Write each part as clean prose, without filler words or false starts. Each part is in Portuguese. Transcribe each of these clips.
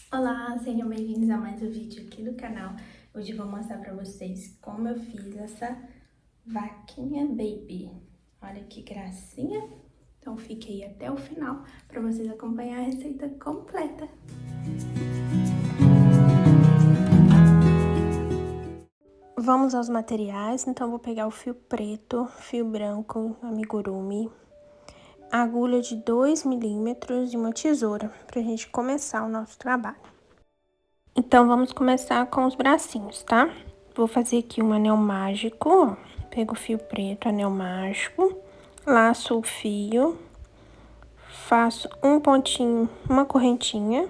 Olá, sejam bem-vindos a mais um vídeo aqui do canal. Hoje eu vou mostrar pra vocês como eu fiz essa vaquinha baby. Olha que gracinha. Então fique aí até o final pra vocês acompanhar a receita completa. Vamos aos materiais. Então eu vou pegar o fio preto, fio branco, amigurumi, agulha de 2 milímetros e uma tesoura pra gente começar o nosso trabalho. Então, vamos começar com os bracinhos, tá? Vou fazer aqui um anel mágico, ó. Pego o fio preto, anel mágico, laço o fio, faço um pontinho, uma correntinha.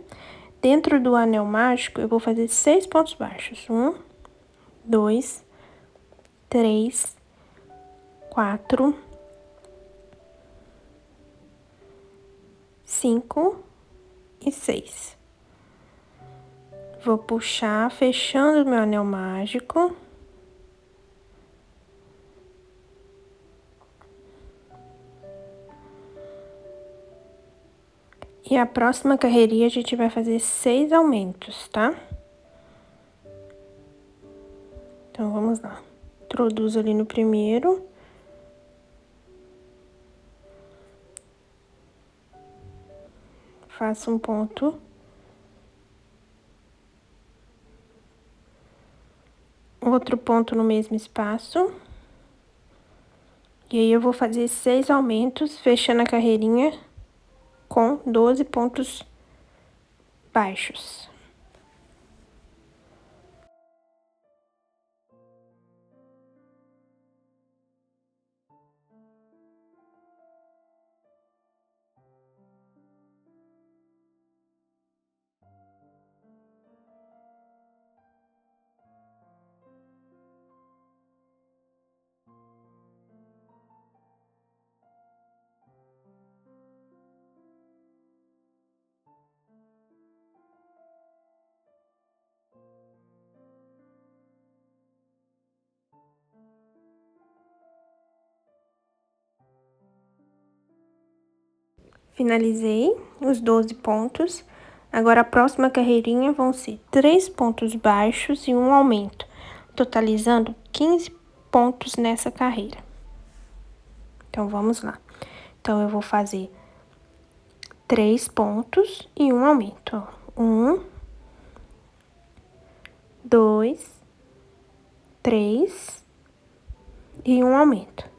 Dentro do anel mágico, eu vou fazer 6 pontos baixos. 1, 2, 3, 4, 5 e 6. Vou puxar, fechando meu anel mágico. E a próxima carreirinha a gente vai fazer 6 aumentos, tá? Então, vamos lá. Introduzo ali no primeiro. Faço um ponto. Outro ponto no mesmo espaço. E aí, eu vou fazer 6 aumentos, fechando a carreirinha com 12 pontos baixos. Finalizei os 12 pontos. Agora, a próxima carreirinha vão ser 3 pontos baixos e um aumento, totalizando 15 pontos nessa carreira. Então, vamos lá. Então, eu vou fazer 3 pontos e um aumento, ó. 1, 2, 3 e um aumento.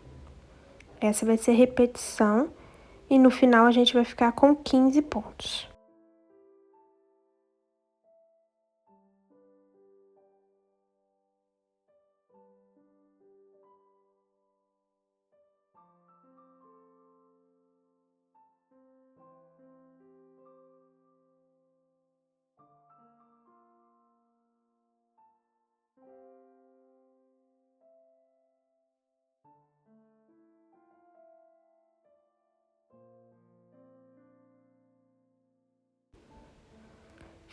Essa vai ser a repetição e no final a gente vai ficar com 15 pontos.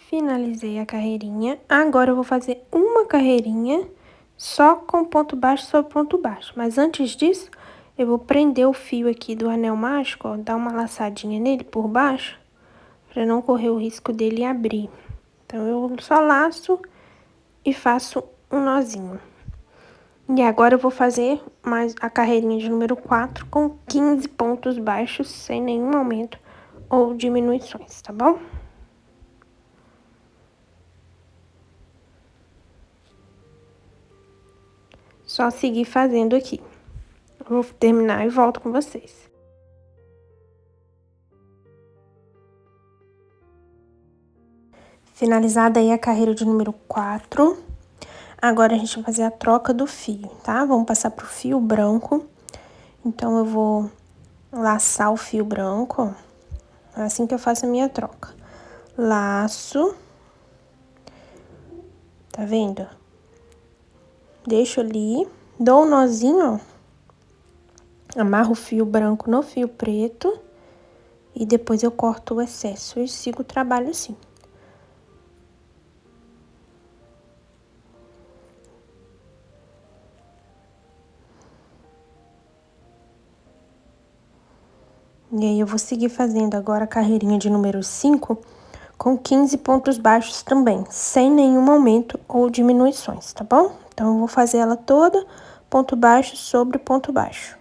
Finalizei a carreirinha. Agora eu vou fazer uma carreirinha só com ponto baixo sobre ponto baixo. Mas antes disso, eu vou prender o fio aqui do anel mágico, ó, dar uma laçadinha nele por baixo, para não correr o risco dele abrir. Então, eu só laço e faço um nozinho. E agora eu vou fazer mais a carreirinha de número 4 com 15 pontos baixos, sem nenhum aumento ou diminuições, tá bom? Só seguir fazendo aqui. Vou terminar e volto com vocês. Finalizada aí a carreira de número 4. Agora, a gente vai fazer a troca do fio, tá? Vamos passar pro fio branco. Então, eu vou laçar o fio branco, ó. É assim que eu faço a minha troca. Laço. Tá vendo? Deixo ali, dou um nozinho, ó. Amarro o fio branco no fio preto. E depois eu corto o excesso e sigo o trabalho assim. E aí, eu vou seguir fazendo agora a carreirinha de número 5 com 15 pontos baixos também, sem nenhum aumento ou diminuições, tá bom? Então, eu vou fazer ela toda ponto baixo sobre ponto baixo.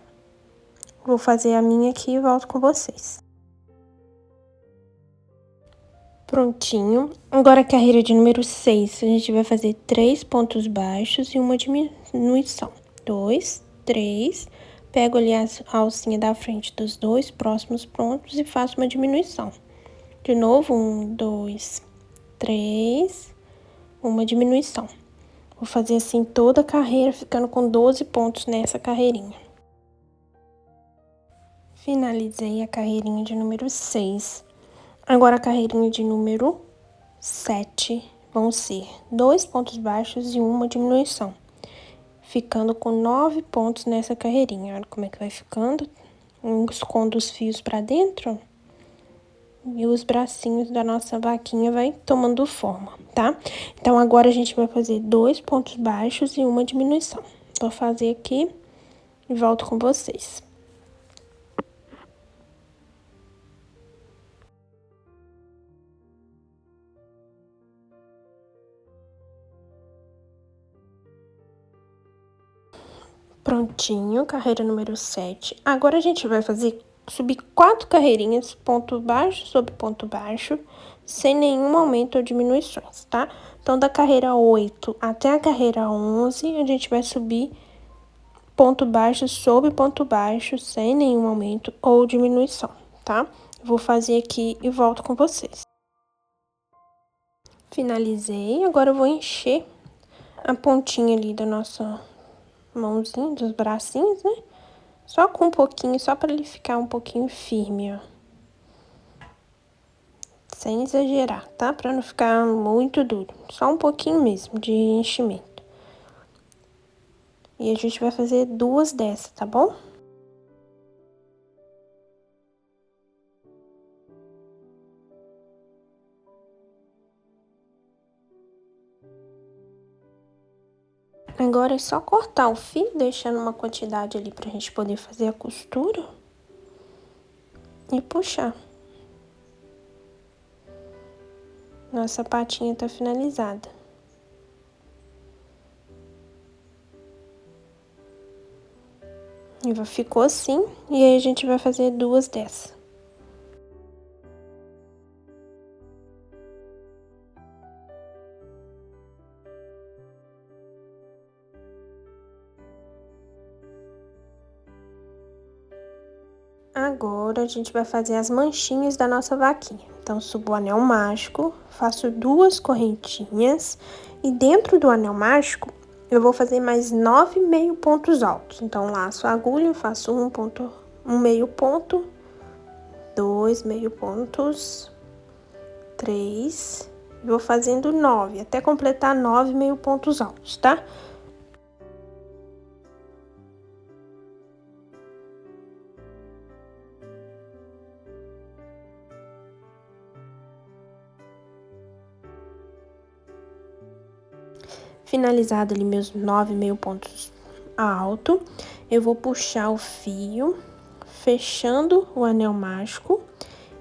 Vou fazer a minha aqui e volto com vocês. Prontinho. Agora, a carreira de número 6, a gente vai fazer 3 pontos baixos e uma diminuição. 2, 3, pego ali a alcinha da frente dos 2 próximos pontos e faço uma diminuição. De novo, 1, 2, 3, uma diminuição. Vou fazer assim toda a carreira, ficando com 12 pontos nessa carreirinha. Finalizei a carreirinha de número 6. Agora, a carreirinha de número 7 vão ser 2 pontos baixos e uma diminuição, ficando com 9 pontos nessa carreirinha. Olha como é que vai ficando. Escondo os fios pra dentro e os bracinhos da nossa vaquinha vai tomando forma, tá? Então, agora a gente vai fazer 2 pontos baixos e uma diminuição. Vou fazer aqui e volto com vocês. Prontinho, carreira número 7. Agora, a gente vai subir 4 carreirinhas, ponto baixo sobre ponto baixo, sem nenhum aumento ou diminuições, tá? Então, da carreira 8 até a carreira 11, a gente vai subir ponto baixo sobre ponto baixo, sem nenhum aumento ou diminuição, tá? Vou fazer aqui e volto com vocês. Finalizei, agora eu vou encher a pontinha ali da nossa mãozinha, dos bracinhos, né? Só com um pouquinho, só para ele ficar um pouquinho firme, ó. Sem exagerar, tá? Para não ficar muito duro. Só um pouquinho mesmo de enchimento. E a gente vai fazer 2 dessas, tá bom? Agora é só cortar o fio, deixando uma quantidade ali pra gente poder fazer a costura. E puxar. Nossa patinha tá finalizada. E ficou assim, e aí a gente vai fazer 2 dessas. Agora, a gente vai fazer as manchinhas da nossa vaquinha. Então, subo o anel mágico, faço 2 correntinhas e dentro do anel mágico, eu vou fazer mais 9 meio pontos altos. Então, laço a agulha, faço um meio ponto, 2 meio pontos, 3, e vou fazendo 9, até completar 9 meio pontos altos, tá? Finalizado ali meus 9 meio pontos alto, eu vou puxar o fio, fechando o anel mágico,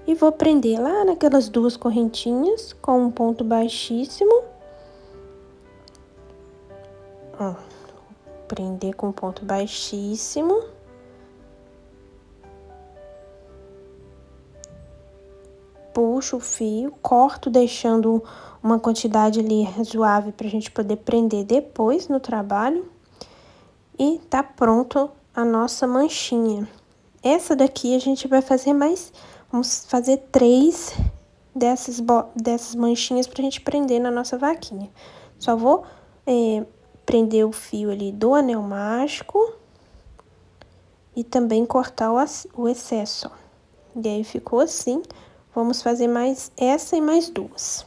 e vou prender lá naquelas 2 correntinhas com um ponto baixíssimo. Ó, prender com ponto baixíssimo. Puxo o fio, corto, deixando uma quantidade ali razoável pra gente poder prender depois no trabalho. E tá pronto a nossa manchinha. Essa daqui a gente vai fazer vamos fazer 3 dessas manchinhas pra gente prender na nossa vaquinha. Só vou prender o fio ali do anel mágico e também cortar o excesso, ó. E aí, ficou assim. Vamos fazer mais essa e mais 2.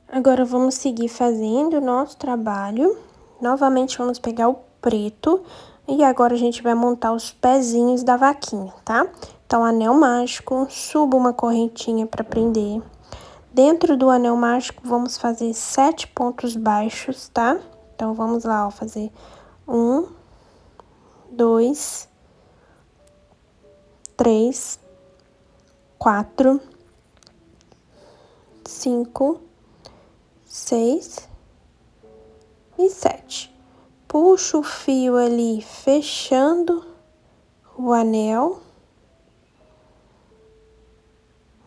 Agora, vamos seguir fazendo o nosso trabalho. Novamente, vamos pegar o preto. E agora, a gente vai montar os pezinhos da vaquinha, tá? Então, anel mágico, subo uma correntinha para prender. Dentro do anel mágico, vamos fazer 7 pontos baixos, tá? Então, vamos lá, ó, fazer 1, 2, 3, 4, 5, 6 e 7. Puxo o fio ali, fechando o anel.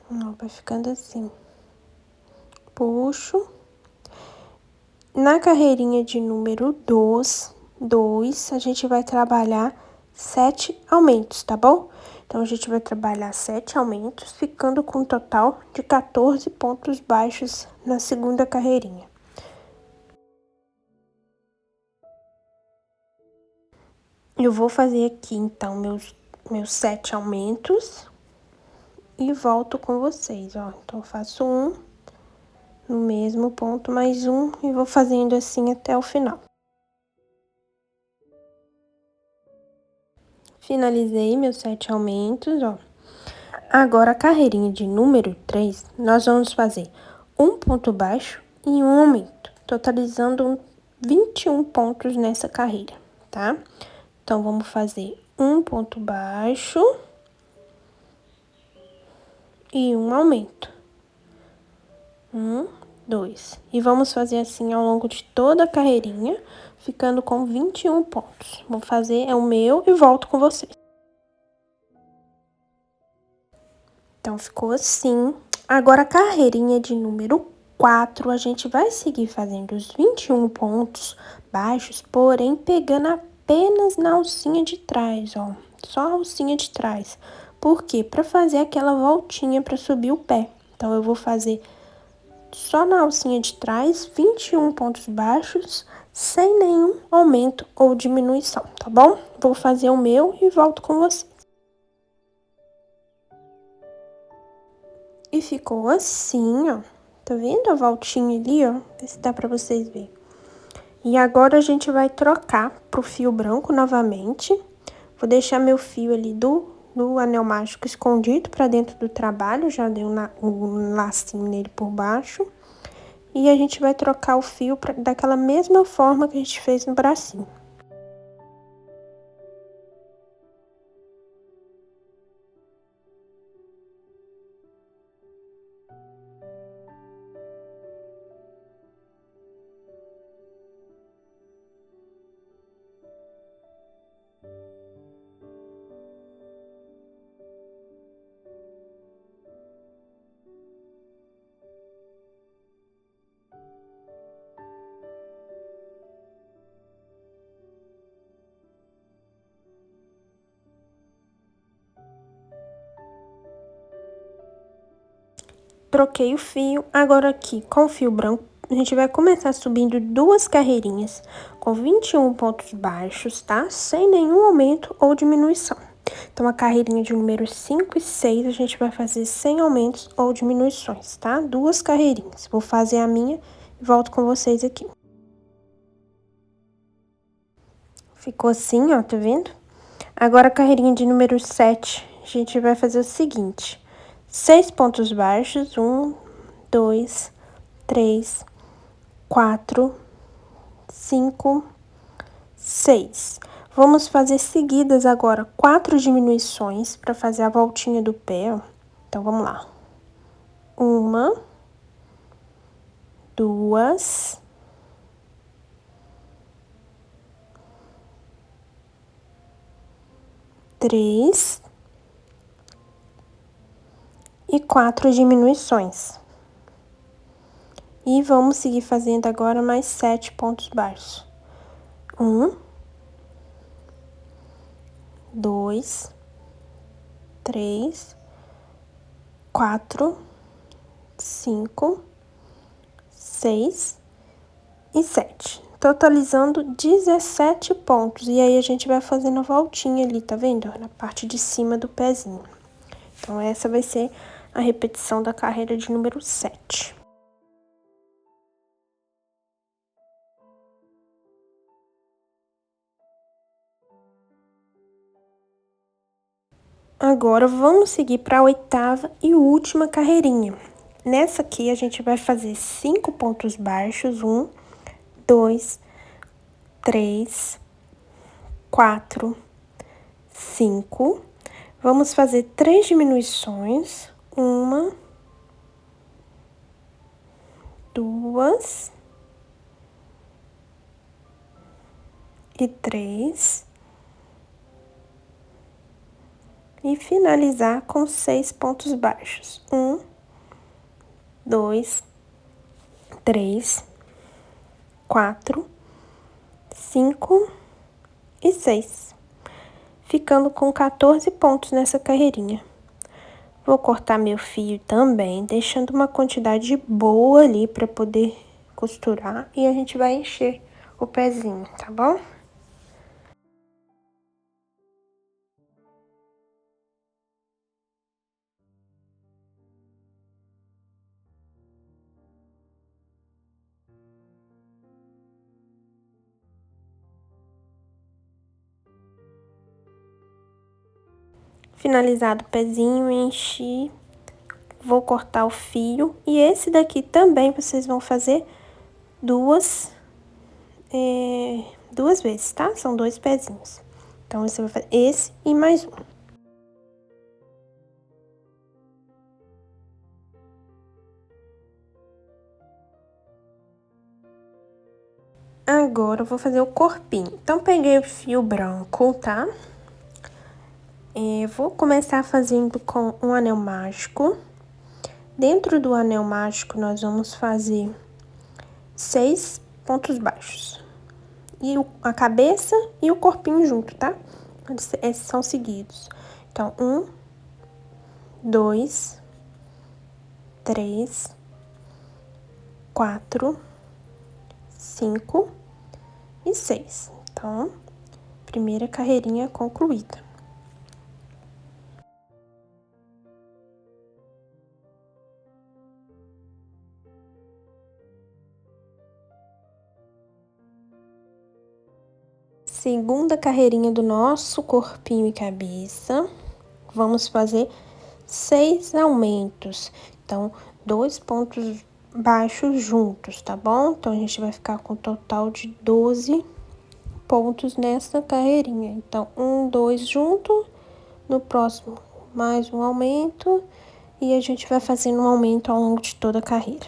Não, vai ficando assim. Puxo. Na carreirinha de número 2, a gente vai trabalhar 7 aumentos, tá bom? Então, a gente vai trabalhar 7 aumentos, ficando com um total de 14 pontos baixos na segunda carreirinha. Eu vou fazer aqui, então, meus 7 aumentos e volto com vocês, ó. Então, eu faço um no mesmo ponto, mais um, e vou fazendo assim até o final. Finalizei meus 7 aumentos, ó. Agora, a carreirinha de número 3, nós vamos fazer um ponto baixo e um aumento, totalizando 21 pontos nessa carreira, tá? Então, vamos fazer um ponto baixo e um aumento. 1, 2. E vamos fazer assim ao longo de toda a carreirinha, ficando com 21 pontos. Vou fazer o meu e volto com vocês. Então, ficou assim. Agora, a carreirinha de número 4, a gente vai seguir fazendo os 21 pontos baixos, porém, pegando apenas na alcinha de trás, ó. Só a alcinha de trás. Por quê? Pra fazer aquela voltinha pra subir o pé. Então, eu vou fazer só na alcinha de trás, 21 pontos baixos, sem nenhum aumento ou diminuição, tá bom? Vou fazer o meu e volto com você. E ficou assim, ó. Tá vendo a voltinha ali, ó? Vê se dá pra vocês verem. E agora, a gente vai trocar pro fio branco novamente. Vou deixar meu fio ali do anel mágico escondido pra dentro do trabalho. Já dei um lacinho nele por baixo. E a gente vai trocar o fio daquela mesma forma que a gente fez no bracinho. Troquei o fio, agora aqui com o fio branco, a gente vai começar subindo 2 carreirinhas com 21 pontos baixos, tá? Sem nenhum aumento ou diminuição. Então, a carreirinha de número 5 e 6, a gente vai fazer sem aumentos ou diminuições, tá? 2 carreirinhas. Vou fazer a minha e volto com vocês aqui. Ficou assim, ó, tá vendo? Agora, a carreirinha de número 7, a gente vai fazer o seguinte: 6 pontos baixos, 1, 2, 3, 4, 5, 6. Vamos fazer seguidas agora 4 diminuições para fazer a voltinha do pé, ó. Então, vamos lá. 1, 2, 3 e 4 diminuições. E vamos seguir fazendo agora mais 7 pontos baixos. 1, 2, 3, 4, 5, 6 e 7. Totalizando 17 pontos. E aí, a gente vai fazendo a voltinha ali, tá vendo? Na parte de cima do pezinho. Então, essa vai ser a repetição da carreira de número 7. Agora, vamos seguir para a 8ª e última carreirinha. Nessa aqui, a gente vai fazer 5 pontos baixos, 1, 2, 3, 4, 5. Vamos fazer 3 diminuições, 1, 2 e 3. E finalizar com 6 pontos baixos. 1, 2, 3, 4, 5 e 6. Ficando com 14 pontos nessa carreirinha. Vou cortar meu fio também, deixando uma quantidade boa ali para poder costurar. E a gente vai encher o pezinho, tá bom? Finalizado o pezinho, enchi. Vou cortar o fio. E esse daqui também vocês vão fazer duas vezes, tá? São 2 pezinhos. Então, você vai fazer esse e mais um. Agora, eu vou fazer o corpinho. Então, peguei o fio branco, tá? Vou começar fazendo com um anel mágico. Dentro do anel mágico, nós vamos fazer 6 pontos baixos. E a cabeça e o corpinho junto, tá? Esses são seguidos. Então, 1, 2, 3, 4, 5 e 6. Então, primeira carreirinha concluída. Segunda carreirinha do nosso corpinho e cabeça. Vamos fazer 6 aumentos. Então, 2 pontos baixos juntos, tá bom? Então, a gente vai ficar com um total de 12 pontos nessa carreirinha. Então, 1, 2 junto. No próximo, mais um aumento. E a gente vai fazendo um aumento ao longo de toda a carreira.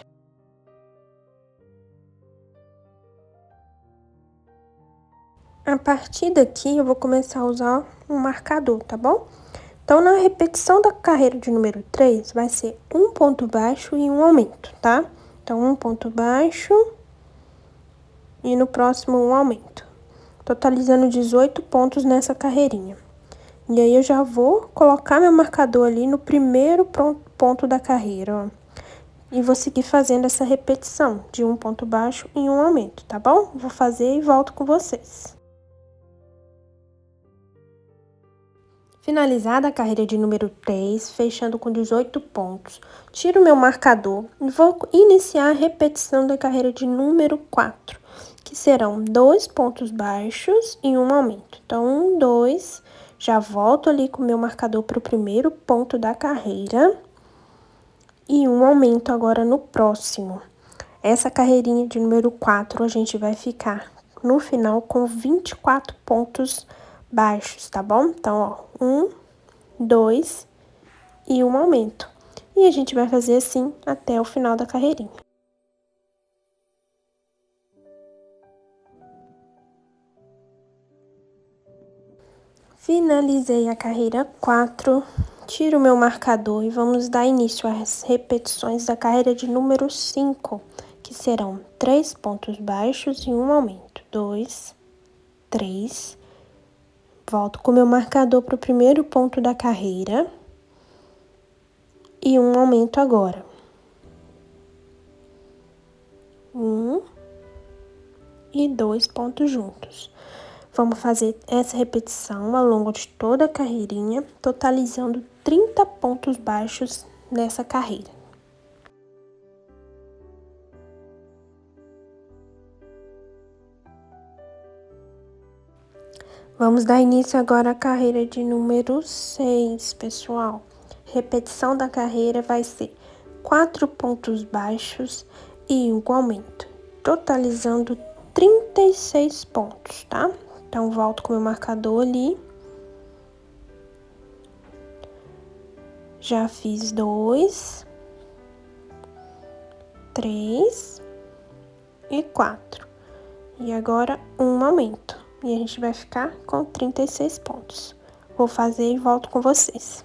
A partir daqui, eu vou começar a usar um marcador, tá bom? Então, na repetição da carreira de número 3, vai ser um ponto baixo e um aumento, tá? Então, um ponto baixo e no próximo um aumento. Totalizando 18 pontos nessa carreirinha. E aí, eu já vou colocar meu marcador ali no primeiro ponto da carreira, ó. E vou seguir fazendo essa repetição de um ponto baixo e um aumento, tá bom? Vou fazer e volto com vocês. Finalizada a carreira de número 3, fechando com 18 pontos, tiro meu marcador e vou iniciar a repetição da carreira de número 4, que serão 2 pontos baixos e um aumento. Então, 1, 2, já volto ali com o meu marcador para o primeiro ponto da carreira e um aumento agora no próximo. Essa carreirinha de número 4, a gente vai ficar no final com 24 pontos baixos, tá bom? Então, ó, 1, 2 e um aumento. E a gente vai fazer assim até o final da carreirinha. Finalizei a carreira 4, tiro o meu marcador e vamos dar início às repetições da carreira de número 5, que serão 3 pontos baixos e um aumento. 2, 3, volto com o meu marcador para o primeiro ponto da carreira e um aumento agora. 1 e 2 pontos juntos. Vamos fazer essa repetição ao longo de toda a carreirinha, totalizando 30 pontos baixos nessa carreira. Vamos dar início agora à carreira de número 6, pessoal. Repetição da carreira vai ser 4 pontos baixos e um aumento, totalizando 36 pontos, tá? Então, volto com o meu marcador ali. Já fiz 2, 3 e 4. E agora um aumento. E a gente vai ficar com 36 pontos. Vou fazer e volto com vocês.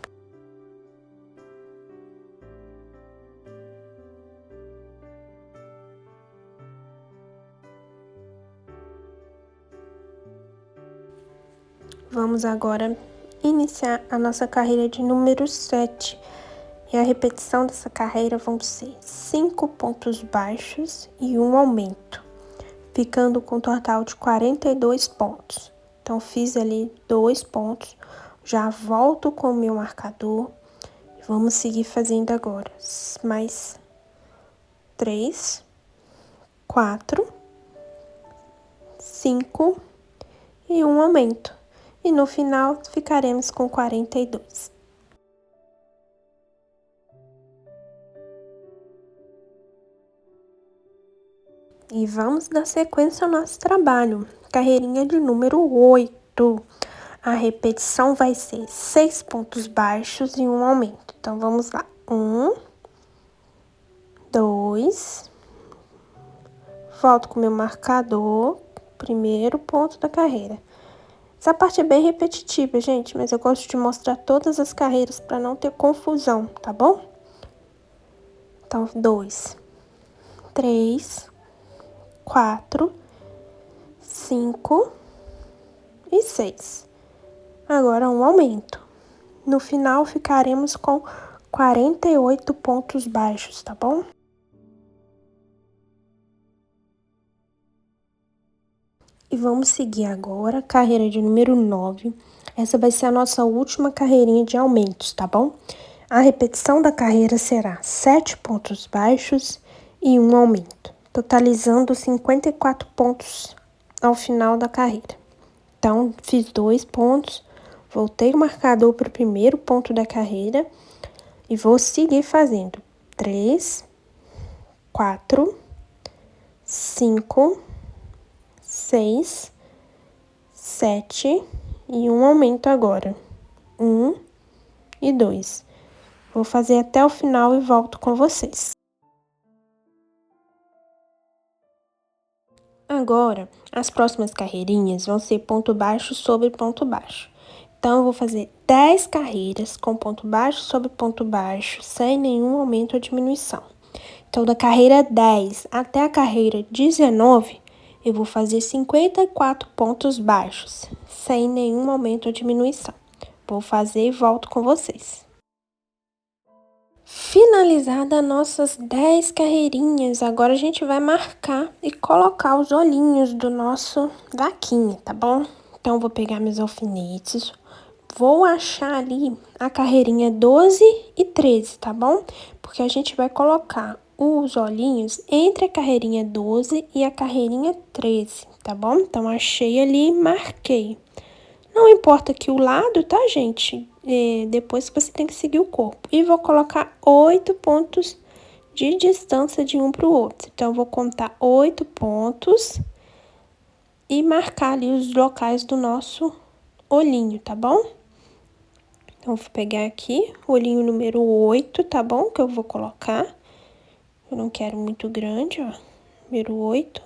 Vamos agora iniciar a nossa carreira de número 7. E a repetição dessa carreira vão ser 5 pontos baixos e um aumento, ficando com um total de 42 pontos. Então, fiz ali 2 pontos, já volto com o meu marcador e vamos seguir fazendo agora. Mais 3, 4, 5 e um aumento. E no final, ficaremos com 42. E vamos dar sequência ao nosso trabalho. Carreirinha de número 8. A repetição vai ser 6 pontos baixos e um aumento. Então, vamos lá. 1, 2. Volto com o meu marcador. Primeiro ponto da carreira. Essa parte é bem repetitiva, gente, mas eu gosto de mostrar todas as carreiras para não ter confusão, tá bom? Então, 2, 3, 4, 5 e 6. Agora, um aumento. No final, ficaremos com 48 pontos baixos, tá bom? E vamos seguir agora a carreira de número 9. Essa vai ser a nossa última carreirinha de aumentos, tá bom? A repetição da carreira será 7 pontos baixos e um aumento, totalizando 54 pontos ao final da carreira. Então, fiz 2 pontos, voltei o marcador para o primeiro ponto da carreira e vou seguir fazendo 3, 4, 5, 6, 7 e um aumento agora. 1 e 2. Vou fazer até o final e volto com vocês. Agora, as próximas carreirinhas vão ser ponto baixo sobre ponto baixo. Então, eu vou fazer 10 carreiras com ponto baixo sobre ponto baixo, sem nenhum aumento ou diminuição. Então, da carreira 10 até a carreira 19, eu vou fazer 54 pontos baixos, sem nenhum aumento ou diminuição. Vou fazer e volto com vocês. Finalizada nossas 10 carreirinhas, agora a gente vai marcar e colocar os olhinhos do nosso vaquinha, tá bom? Então, vou pegar meus alfinetes, vou achar ali a carreirinha 12 e 13, tá bom? Porque a gente vai colocar os olhinhos entre a carreirinha 12 e a carreirinha 13, tá bom? Então, achei ali e marquei. Não importa que o lado, tá, gente? Depois que você tem que seguir o corpo. E vou colocar 8 pontos de distância de um para o outro. Então, eu vou contar 8 pontos e marcar ali os locais do nosso olhinho, tá bom? Então, vou pegar aqui o olhinho número 8, tá bom? Que eu vou colocar. Eu não quero muito grande, ó. Número 8.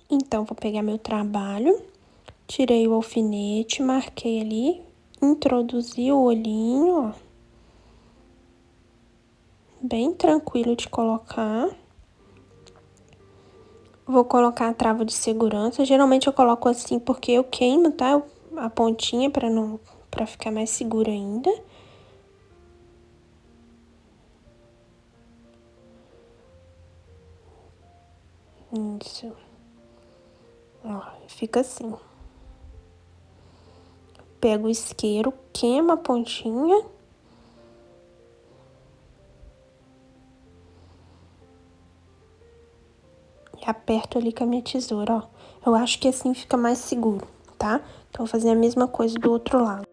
Então, vou pegar meu trabalho, tirei o alfinete, marquei ali, introduzi o olhinho, ó. Bem tranquilo de colocar. Vou colocar a trava de segurança. Geralmente eu coloco assim porque eu queimo, tá? A pontinha para ficar mais seguro ainda. Isso. Ó, fica assim. Pego o isqueiro, queimo a pontinha. E aperto ali com a minha tesoura, ó. Eu acho que assim fica mais seguro, tá? Então, vou fazer a mesma coisa do outro lado.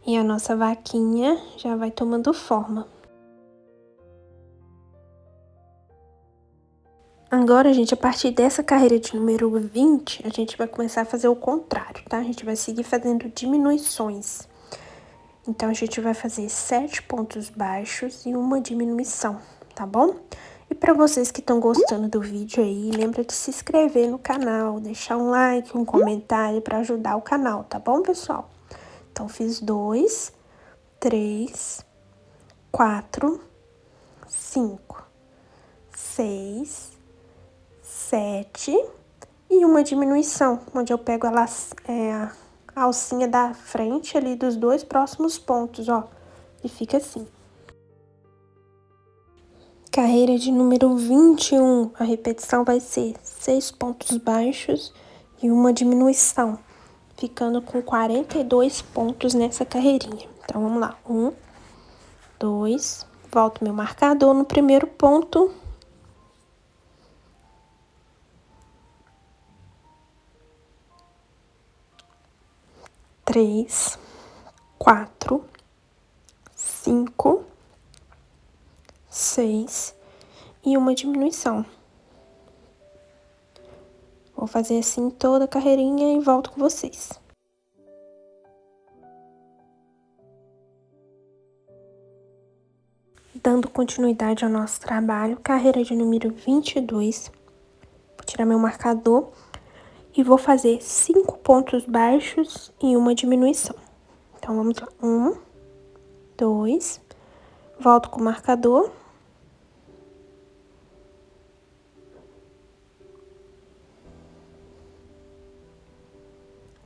E a nossa vaquinha já vai tomando forma. Agora, gente, a partir dessa carreira de número 20, a gente vai começar a fazer o contrário, tá? A gente vai seguir fazendo diminuições. Então, a gente vai fazer 7 pontos baixos e uma diminuição, tá bom? E para vocês que estão gostando do vídeo aí, lembra de se inscrever no canal, deixar um like, um comentário para ajudar o canal, tá bom, pessoal? Então, fiz 2, 3, 4, 5, 6, 7 e uma diminuição, onde eu pego a alcinha da frente ali dos dois próximos pontos, ó, e fica assim. Carreira de número 21, a repetição vai ser 6 pontos baixos e uma diminuição, ficando com 42 pontos nessa carreirinha. Então, vamos lá, 1, 2, volto meu marcador no primeiro ponto. 3, 4, 5, 6 e uma diminuição. Vou fazer assim toda a carreirinha e volto com vocês. Dando continuidade ao nosso trabalho, carreira de número 22. Vou tirar meu marcador e vou fazer 5 pontos baixos e uma diminuição. Então, vamos lá. 1, 2, volto com o marcador.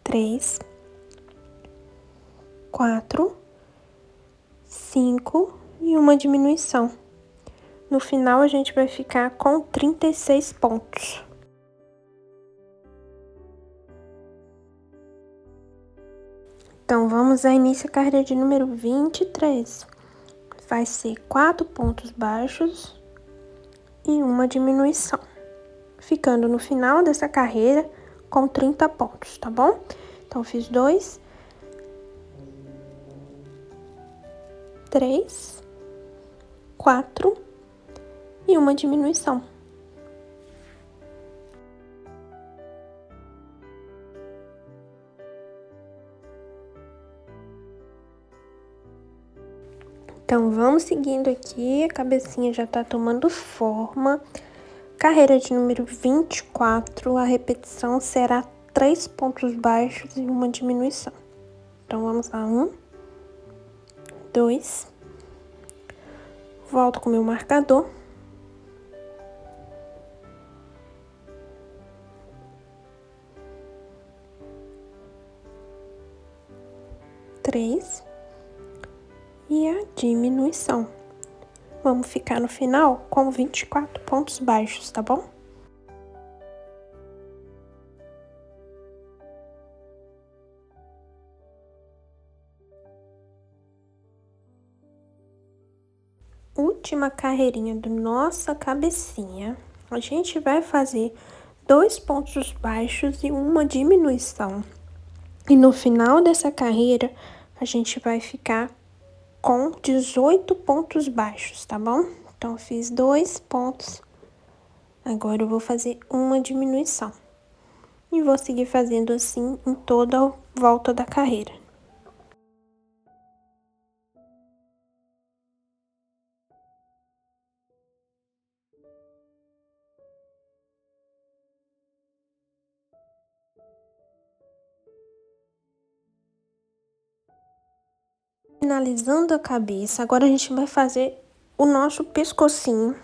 3, 4, 5 e uma diminuição. No final, a gente vai ficar com 36 pontos. Então, vamos a início a carreira de número 23. Vai ser 4 pontos baixos e uma diminuição, ficando no final dessa carreira com 30 pontos, tá bom? Então, fiz 2, 3, 4 e uma diminuição. Então, vamos seguindo aqui, a cabecinha já tá tomando forma. Carreira de número 24, a repetição será 3 pontos baixos e uma diminuição. Então, vamos lá, 1, 2, volto com o meu marcador. 3 e a diminuição. Vamos ficar no final com 24 pontos baixos, tá bom? Última carreirinha do nossa cabecinha, a gente vai fazer 2 pontos baixos e uma diminuição. E no final dessa carreira, a gente vai ficar com 18 pontos baixos, tá bom? Então, eu fiz 2 pontos. Agora, eu vou fazer uma diminuição. E vou seguir fazendo assim em toda a volta da carreira. Finalizando a cabeça, agora a gente vai fazer o nosso pescocinho.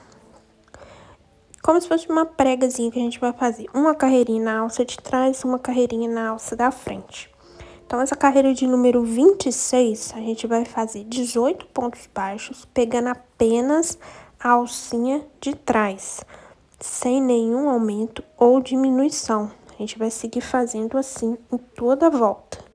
Como se fosse uma pregazinha que a gente vai fazer. Uma carreirinha na alça de trás, uma carreirinha na alça da frente. Então, essa carreira de número 26, a gente vai fazer 18 pontos baixos, pegando apenas a alcinha de trás, sem nenhum aumento ou diminuição. A gente vai seguir fazendo assim em toda a volta.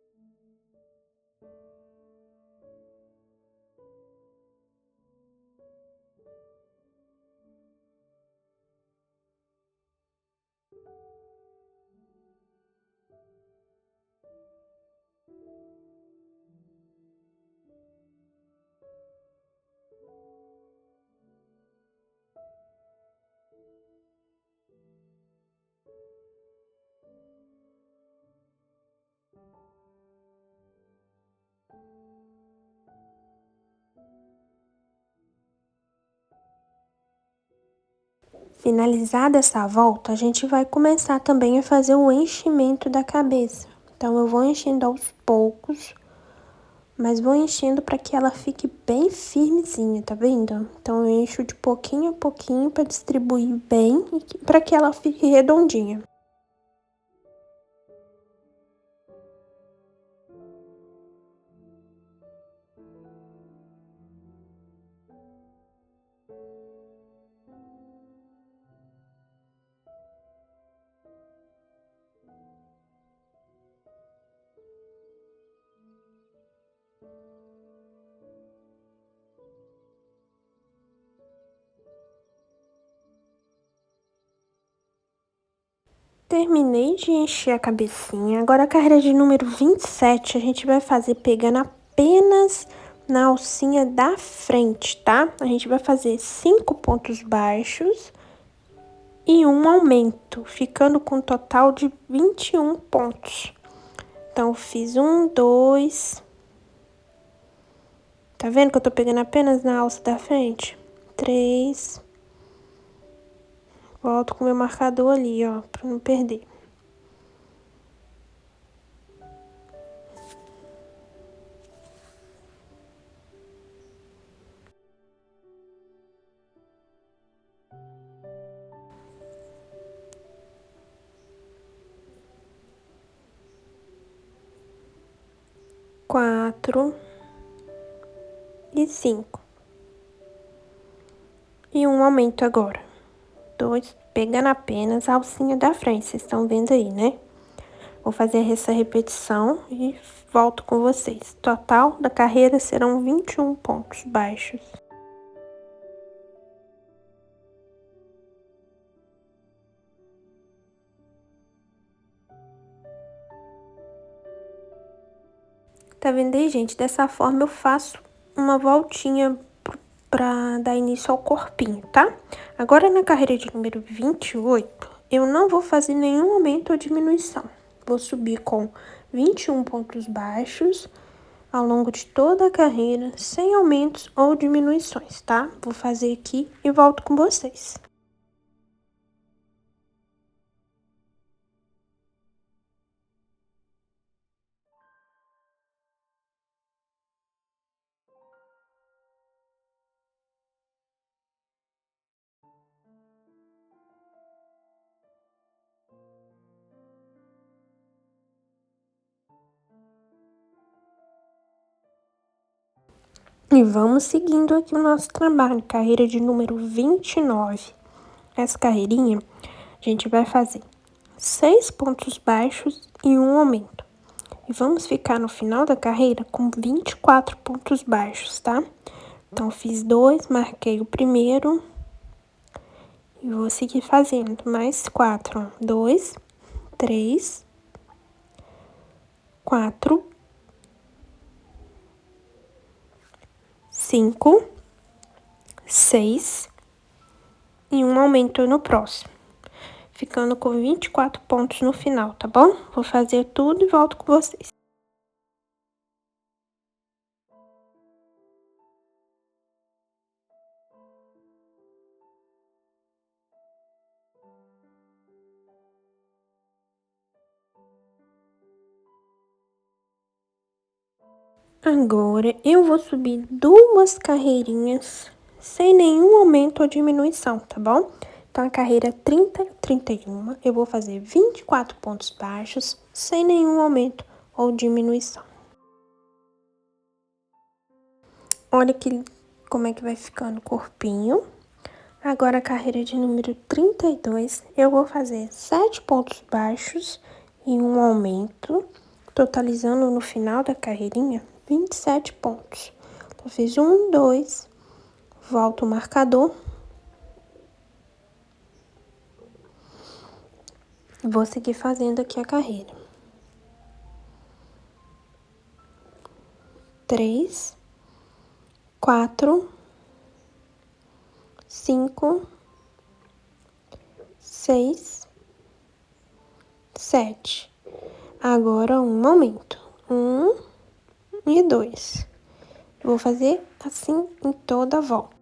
Finalizada essa volta, a gente vai começar também a fazer o enchimento da cabeça. Então, eu vou enchendo aos poucos, mas vou enchendo para que ela fique bem firmezinha, tá vendo? Então, eu encho de pouquinho a pouquinho para distribuir bem e para que ela fique redondinha. Terminei de encher a cabecinha. Agora a carreira de número 27 a gente vai fazer pegando apenas na alcinha da frente, tá? A gente vai fazer 5 pontos baixos e um aumento, ficando com um total de 21 pontos. Então, fiz 1, 2. Tá vendo que eu tô pegando apenas na alça da frente? 3. Volto com o meu marcador ali, ó, pra não perder. 4 e 5. E um aumento agora. 2, pegando apenas a alcinha da frente, vocês estão vendo aí, né? Vou fazer essa repetição e volto com vocês. Total da carreira serão 21 pontos baixos. Tá vendo aí, gente? Dessa forma eu faço uma voltinha pra dar início ao corpinho, tá? Agora na carreira de número 28, eu não vou fazer nenhum aumento ou diminuição. Vou subir com 21 pontos baixos ao longo de toda a carreira, sem aumentos ou diminuições, tá? Vou fazer aqui e volto com vocês. E vamos seguindo aqui o nosso trabalho, carreira de número 29. Essa carreirinha, a gente vai fazer 6 pontos baixos e um aumento. E vamos ficar no final da carreira com 24 pontos baixos, tá? Então, fiz 2, marquei o primeiro e vou seguir fazendo mais 4, ó. 2, 3, 4, 5, 6 e um aumento no próximo, ficando com 24 pontos no final, tá bom? Vou fazer tudo e volto com vocês. Agora, eu vou subir 2 carreirinhas sem nenhum aumento ou diminuição, tá bom? Então, a carreira 30 e 31, eu vou fazer 24 pontos baixos sem nenhum aumento ou diminuição. Olha como é que vai ficando o corpinho. Agora, a carreira de número 32, eu vou fazer 7 pontos baixos e um aumento, totalizando no final da carreirinha 27 pontos. Então, fiz 1, 2, volto o marcador. Vou seguir fazendo aqui a carreira. 3, 4, 5, 6, 7. Agora, um aumento. 1 e 2. Vou fazer assim em toda a volta.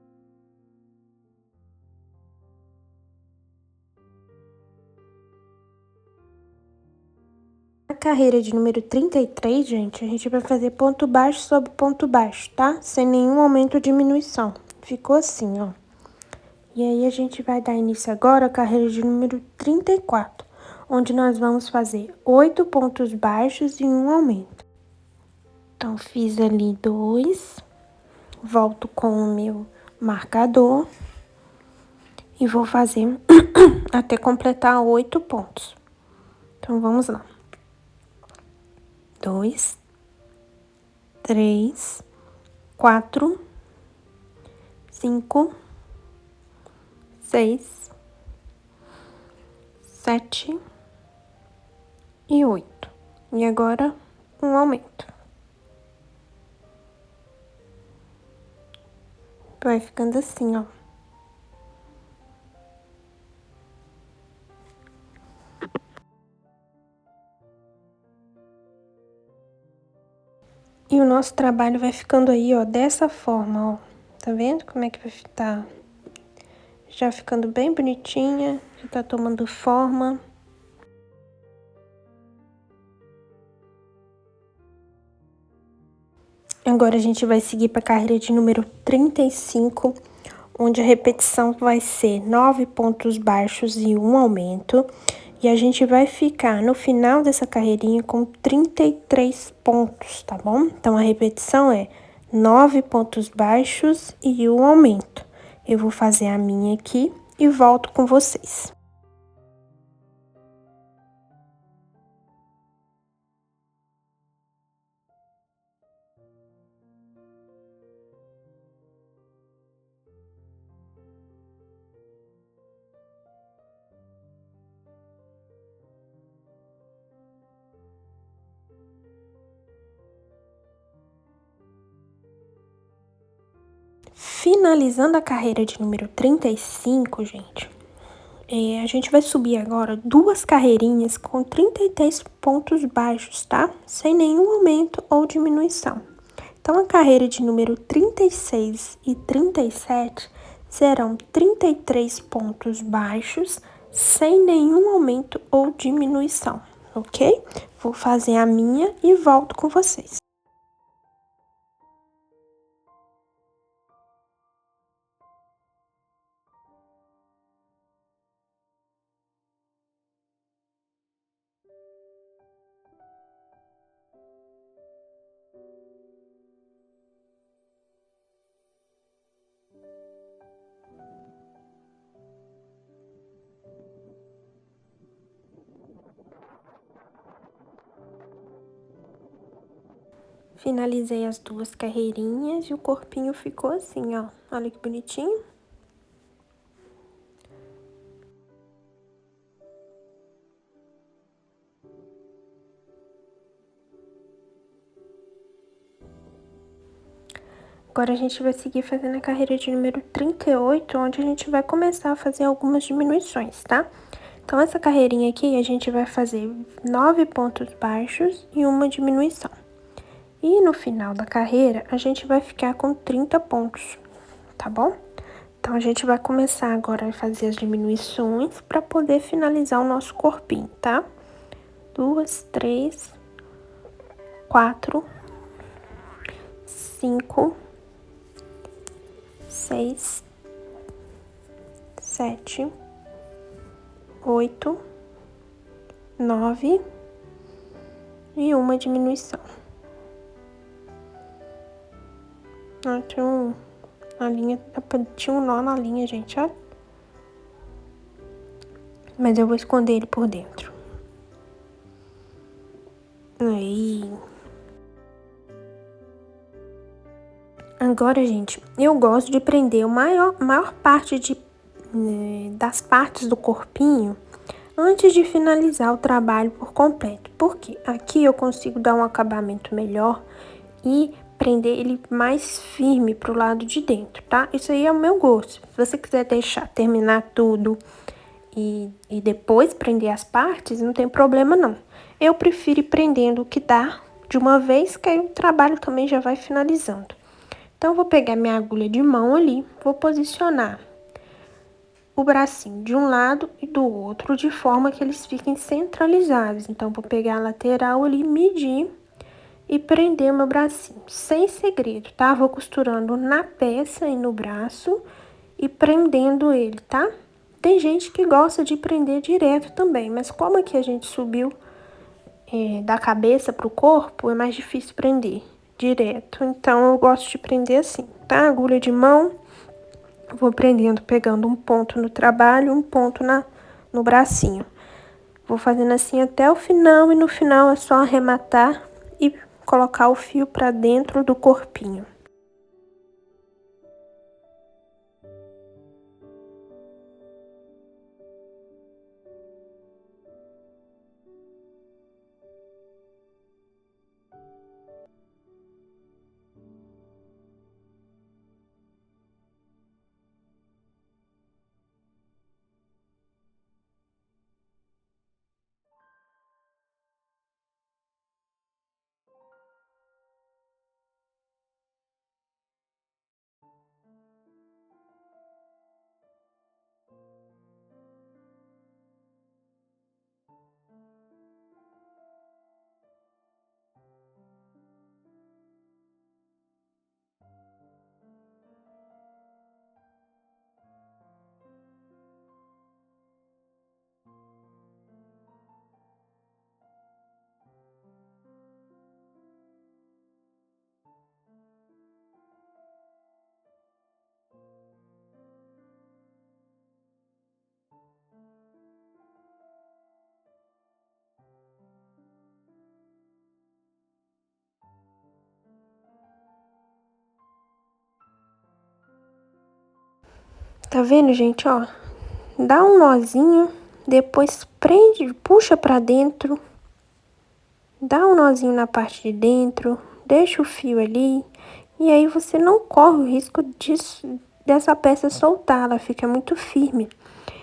Na carreira de número 33, gente, a gente vai fazer ponto baixo sobre ponto baixo, tá? Sem nenhum aumento ou diminuição. Ficou assim, ó. E aí, a gente vai dar início agora à carreira de número 34, onde nós vamos fazer 8 pontos baixos e um aumento. Então, fiz ali 2, volto com o meu marcador e vou fazer até completar 8 pontos. Então, vamos lá. 2, 3, 4, 5, 6, 7 e 8. E agora, um aumento. Vai ficando assim, ó. E o nosso trabalho vai ficando aí, ó, dessa forma, ó. Tá vendo como é que vai ficar? Já ficando bem bonitinha, já tá tomando forma. Agora, a gente vai seguir para a carreira de número 35, onde a repetição vai ser 9 pontos baixos e um aumento. E a gente vai ficar no final dessa carreirinha com 33 pontos, tá bom? Então, a repetição é 9 pontos baixos e um aumento. Eu vou fazer a minha aqui e volto com vocês. Finalizando a carreira de número 35, gente, a gente vai subir agora 2 carreirinhas com 33 pontos baixos, tá? Sem nenhum aumento ou diminuição. Então, a carreira de número 36 e 37 serão 33 pontos baixos, sem nenhum aumento ou diminuição, ok? Vou fazer a minha e volto com vocês. Finalizei as 2 carreirinhas e o corpinho ficou assim, ó. Olha que bonitinho. Agora, a gente vai seguir fazendo a carreira de número 38, onde a gente vai começar a fazer algumas diminuições, tá? Então, essa carreirinha aqui, a gente vai fazer 9 pontos baixos e uma diminuição. E no final da carreira, a gente vai ficar com 30 pontos, tá bom? Então, a gente vai começar agora a fazer as diminuições para poder finalizar o nosso corpinho, tá? 2, 3, 4, 5, 6, 7, 8, 9 e uma diminuição. Tinha um nó na linha, gente, ó. Mas eu vou esconder ele por dentro. Aí. Agora, gente, eu gosto de prender a maior parte das partes do corpinho antes de finalizar o trabalho por completo. Porque aqui eu consigo dar um acabamento melhor e prender ele mais firme pro lado de dentro, tá? Isso aí é o meu gosto. Se você quiser terminar tudo e depois prender as partes, não tem problema não. Eu prefiro ir prendendo o que dá de uma vez, que aí o trabalho também já vai finalizando. Então, eu vou pegar minha agulha de mão ali, vou posicionar o bracinho de um lado e do outro, de forma que eles fiquem centralizados. Então, vou pegar a lateral ali, medir e prender o meu bracinho. Sem segredo, tá? Vou costurando na peça e no braço e prendendo ele, tá? Tem gente que gosta de prender direto também, mas como aqui a gente subiu da cabeça pro corpo, é mais difícil prender direto. Então, eu gosto de prender assim, tá? Agulha de mão, vou prendendo, pegando um ponto no trabalho, um ponto no bracinho. Vou fazendo assim até o final, e no final é só arrematar e colocar o fio pra dentro do corpinho. Tá vendo, gente, ó? Dá um nozinho, depois prende, puxa pra dentro, dá um nozinho na parte de dentro, deixa o fio ali, e aí você não corre o risco dessa peça soltar, ela fica muito firme.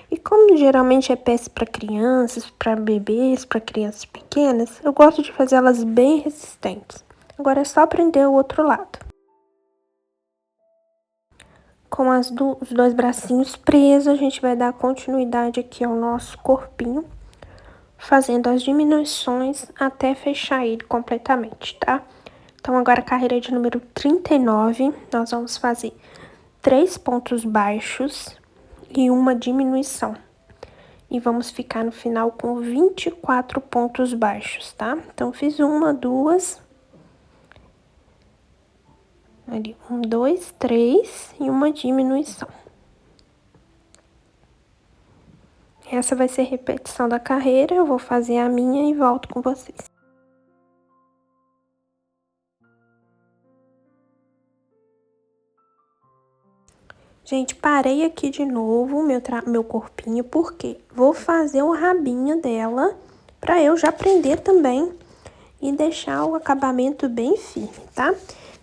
E como geralmente é peça para crianças, para bebês, para crianças pequenas, eu gosto de fazer elas bem resistentes. Agora é só prender o outro lado. Com os dois bracinhos presos, a gente vai dar continuidade aqui ao nosso corpinho, fazendo as diminuições até fechar ele completamente, tá? Então, agora a carreira de número 39, nós vamos fazer 3 pontos baixos e uma diminuição. E vamos ficar no final com 24 pontos baixos, tá? Então, fiz uma, duas, ali, 1, 2, 3 e uma diminuição. Essa vai ser a repetição da carreira, eu vou fazer a minha e volto com vocês. Gente, parei aqui de novo meu corpinho, porque vou fazer o rabinho dela pra eu já prender também e deixar o acabamento bem firme, tá?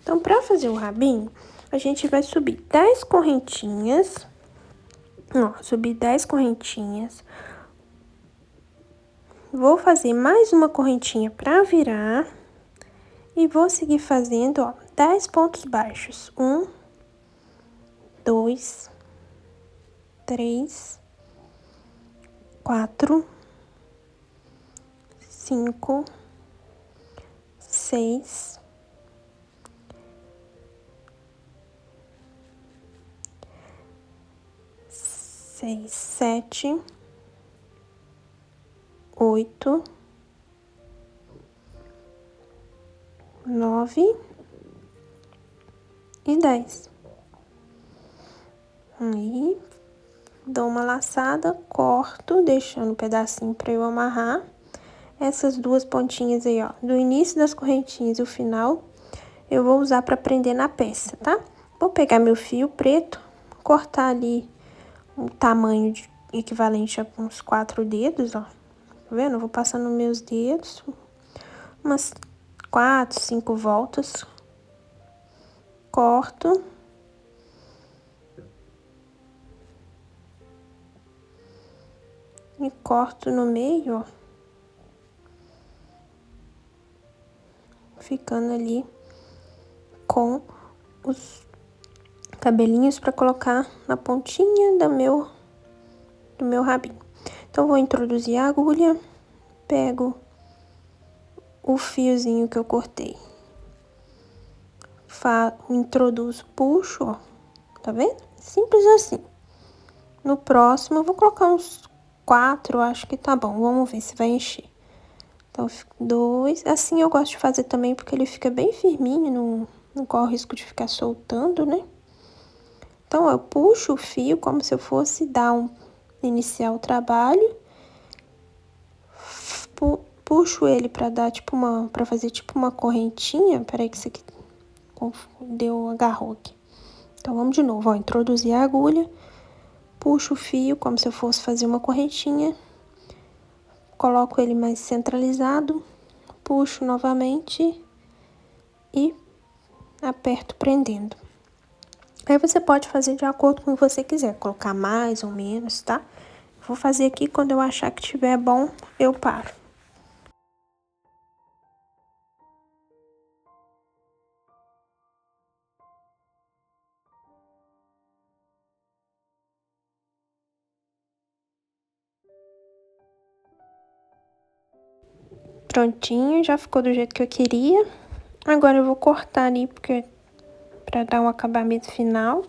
Então, pra fazer o rabinho, a gente vai subir 10 correntinhas, ó, subir 10 correntinhas. Vou fazer mais uma correntinha pra virar e vou seguir fazendo, ó, 10 pontos baixos. 1, 2, 3, 4, 5, 6, 6, 7, 8, 9 e 10. Aí, dou uma laçada, corto, deixando um pedacinho pra eu amarrar. Essas duas pontinhas aí, ó, do início das correntinhas e o final, eu vou usar pra prender na peça, tá? Vou pegar meu fio preto, cortar ali um tamanho equivalente a uns 4 dedos, ó. Tá vendo? Eu vou passando meus dedos, umas 4, 5 voltas. Corto. E corto no meio, ó. Ficando ali com os cabelinhos pra colocar na pontinha do meu rabinho. Então, vou introduzir a agulha, pego o fiozinho que eu cortei. Introduzo, puxo, ó. Tá vendo? Simples assim. No próximo, eu vou colocar uns 4, acho que tá bom. Vamos ver se vai encher. Então, 2. Assim eu gosto de fazer também, porque ele fica bem firminho, não corre o risco de ficar soltando, né? Então, eu puxo o fio como se eu fosse iniciar o trabalho. Puxo ele pra dar pra fazer tipo uma correntinha. Peraí que isso aqui agarrou aqui. Então, vamos de novo, ó. Introduzir a agulha. Puxo o fio como se eu fosse fazer uma correntinha. Coloco ele mais centralizado. Puxo novamente. E aperto prendendo. Aí você pode fazer de acordo com o que você quiser, colocar mais ou menos, tá? Vou fazer aqui, quando eu achar que tiver bom, eu paro. Prontinho, já ficou do jeito que eu queria. Agora eu vou cortar ali, pra dar um acabamento final.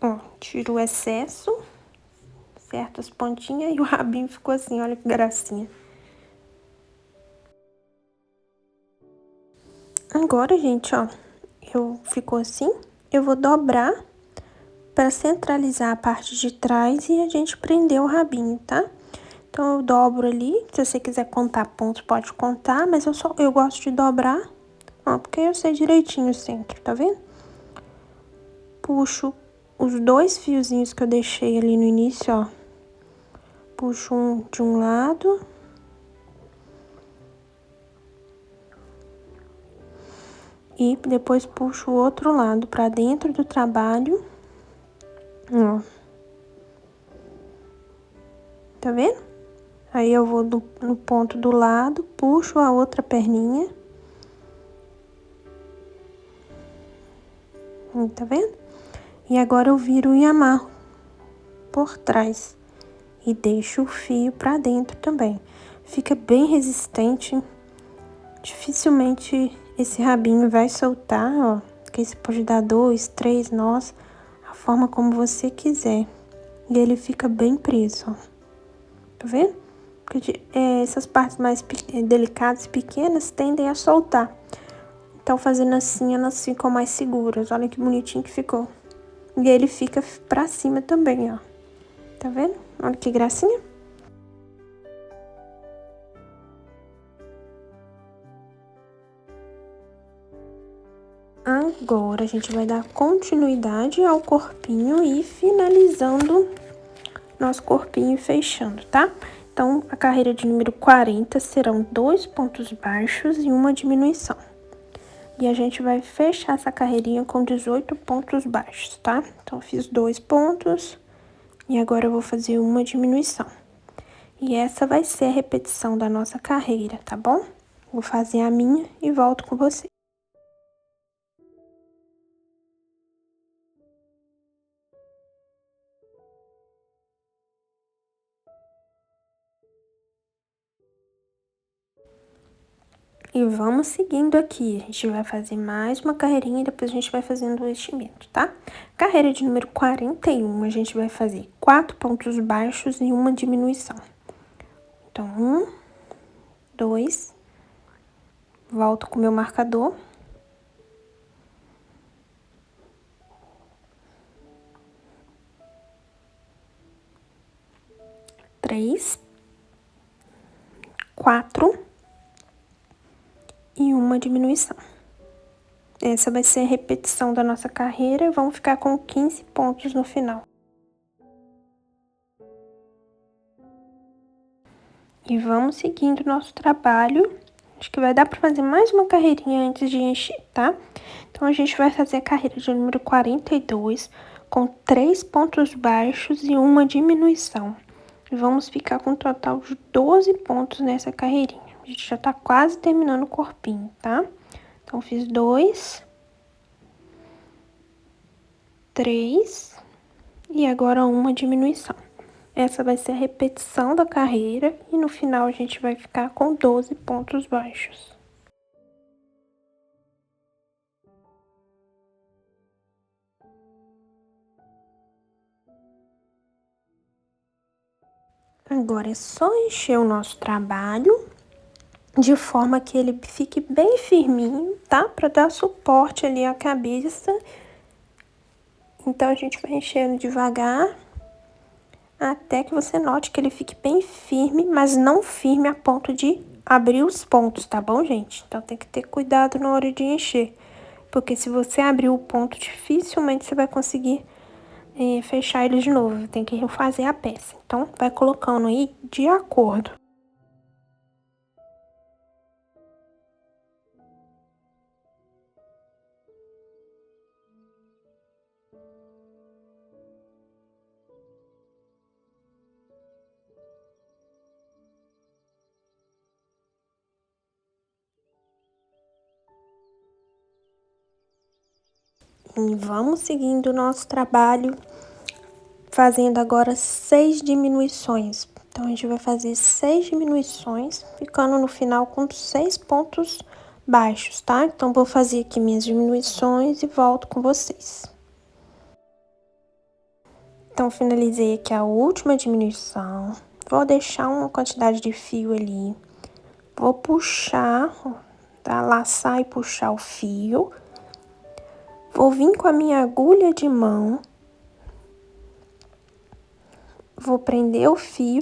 Ó, tiro o excesso, certas pontinhas, e o rabinho ficou assim, olha que gracinha. Agora, gente, ó, ficou assim. Eu vou dobrar para centralizar a parte de trás e a gente prender o rabinho, tá? Então, eu dobro ali. Se você quiser contar pontos, pode contar, mas eu gosto de dobrar, ó, porque eu sei direitinho o centro, tá vendo? Puxo os 2 fiozinhos que eu deixei ali no início, ó. Puxo um de um lado. E depois puxo o outro lado pra dentro do trabalho. Ó. Tá vendo? Aí eu vou no ponto do lado, puxo a outra perninha. Tá vendo? E agora eu viro e amarro por trás. E deixo o fio pra dentro também. Fica bem resistente. Dificilmente esse rabinho vai soltar, ó. Porque você pode dar 2, 3 nós, a forma como você quiser. E ele fica bem preso, ó. Tá vendo? Porque essas partes mais delicadas e pequenas tendem a soltar. Então, fazendo assim, elas ficam mais seguras. Olha que bonitinho que ficou. E ele fica pra cima também, ó. Tá vendo? Olha que gracinha. Agora, a gente vai dar continuidade ao corpinho e finalizando nosso corpinho e fechando, tá? Então, a carreira de número 40 serão 2 pontos baixos e uma diminuição. E a gente vai fechar essa carreirinha com 18 pontos baixos, tá? Então, eu fiz 2 pontos e agora eu vou fazer uma diminuição. E essa vai ser a repetição da nossa carreira, tá bom? Vou fazer a minha e volto com você. E vamos seguindo aqui. A gente vai fazer mais uma carreirinha e depois a gente vai fazendo o vestimento, tá? Carreira de número 41, a gente vai fazer 4 pontos baixos e uma diminuição. Então, 1, 2, volto com o meu marcador. 3, 4 e uma diminuição. Essa vai ser a repetição da nossa carreira, vamos ficar com 15 pontos no final. E vamos seguindo o nosso trabalho. Acho que vai dar para fazer mais uma carreirinha antes de encher, tá? Então, a gente vai fazer a carreira de número 42, com 3 pontos baixos e uma diminuição. E vamos ficar com um total de 12 pontos nessa carreirinha. A gente já tá quase terminando o corpinho, tá? Então, fiz 2, 3 e agora uma diminuição. Essa vai ser a repetição da carreira e no final a gente vai ficar com 12 pontos baixos. Agora é só encher o nosso trabalho de forma que ele fique bem firminho, tá? Para dar suporte ali à cabeça. Então, a gente vai enchendo devagar até que você note que ele fique bem firme, mas não firme a ponto de abrir os pontos, tá bom, gente? Então, tem que ter cuidado na hora de encher, porque se você abrir o ponto, dificilmente você vai conseguir fechar ele de novo. Tem que refazer a peça. Então, vai colocando aí de acordo. E vamos seguindo o nosso trabalho, fazendo agora 6 diminuições. Então, a gente vai fazer 6 diminuições, ficando no final com 6 pontos baixos, tá? Então, vou fazer aqui minhas diminuições e volto com vocês. Então, finalizei aqui a última diminuição. Vou deixar uma quantidade de fio ali. Vou puxar, tá? Laçar e puxar o fio. Vou vir com a minha agulha de mão, vou prender o fio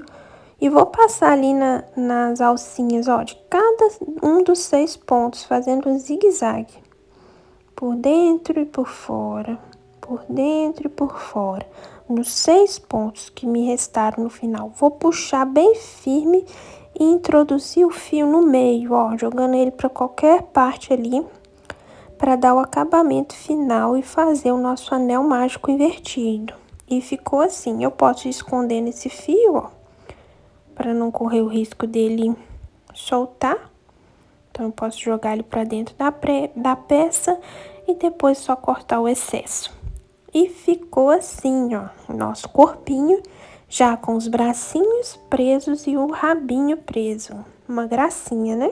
e vou passar ali nas alcinhas, ó, de cada um dos 6 pontos, fazendo um zigue-zague. Por dentro e por fora, por dentro e por fora. Nos 6 pontos que me restaram no final, vou puxar bem firme e introduzir o fio no meio, ó, jogando ele para qualquer parte ali, para dar o acabamento final e fazer o nosso anel mágico invertido. E ficou assim. Eu posso esconder nesse fio, ó, para não correr o risco dele soltar. Então, eu posso jogar ele para dentro da peça e depois só cortar o excesso. E ficou assim, ó, o nosso corpinho, já com os bracinhos presos e o rabinho preso. Uma gracinha, né?